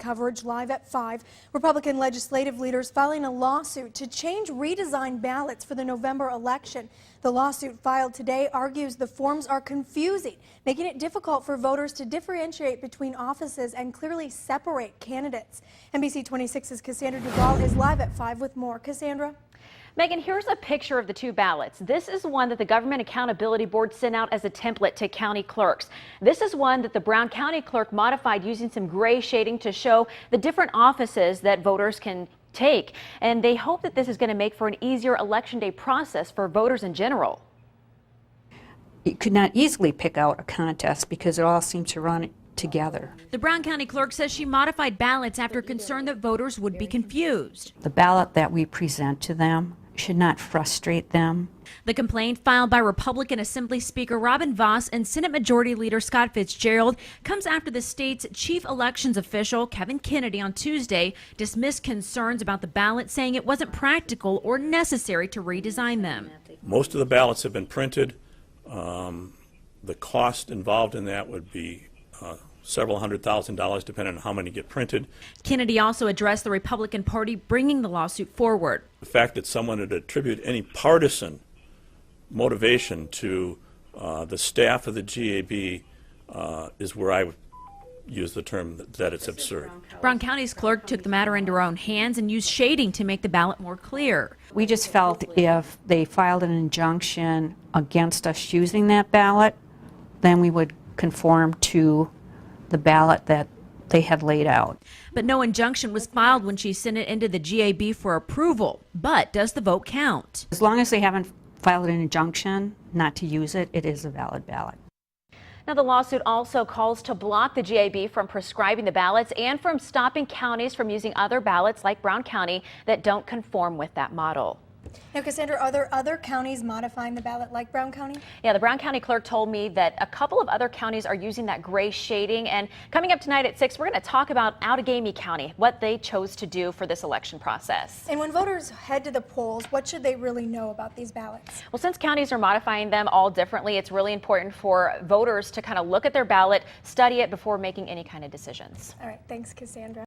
coverage live at 5. Republican legislative leaders filing a lawsuit to change redesigned ballots for the November election. The lawsuit filed today argues the forms are confusing, making it difficult for voters to differentiate between offices and clearly separate candidates. NBC 26's Cassandra Duvall is live at 5 with more. Cassandra? Megan, here's a picture of the two ballots. This is one that the Government Accountability Board sent out as a template to county clerks. This is one that the Brown County clerk modified using some gray shading to show the different offices that voters can take. And they hope that this is going to make for an easier election day process for voters in general. You could not easily pick out a contest because it all seems to run together. The Brown County clerk says she modified ballots after concern that voters would be confused. The ballot that we present to them should not frustrate them. The complaint, filed by Republican Assembly Speaker Robin Vos and Senate Majority Leader Scott Fitzgerald, comes after the state's chief elections official, Kevin Kennedy, on Tuesday dismissed concerns about the ballot, saying it wasn't practical or necessary to redesign them. Most of the ballots have been printed. The cost involved in that would be several $100,000 depending on how many get printed. Kennedy also addressed the Republican Party bringing the lawsuit forward. The fact that someone would attribute any partisan motivation to the staff of the GAB is where I would use the term that it's absurd. Brown County's clerk took the matter into her own hands and used shading to make the ballot more clear. We just felt if they filed an injunction against us using that ballot, then we would conform to the ballot that they had laid out. But no injunction was filed when she sent it into the GAB for approval. But does the vote count? As long as they haven't filed an injunction not to use it, it is a valid ballot. Now, the lawsuit also calls to block the GAB from prescribing the ballots and from stopping counties from using other ballots like Brown County that don't conform with that model. Now, Cassandra, are there other counties modifying the ballot like Brown County? Yeah, the Brown County clerk told me that a couple of other counties are using that gray shading. And coming up tonight at 6, we're going to talk about Outagamie County, what they chose to do for this election process. And when voters head to the polls, what should they really know about these ballots? Well, since counties are modifying them all differently, it's really important for voters to kind of look at their ballot, study it before making any kind of decisions. All right, thanks, Cassandra.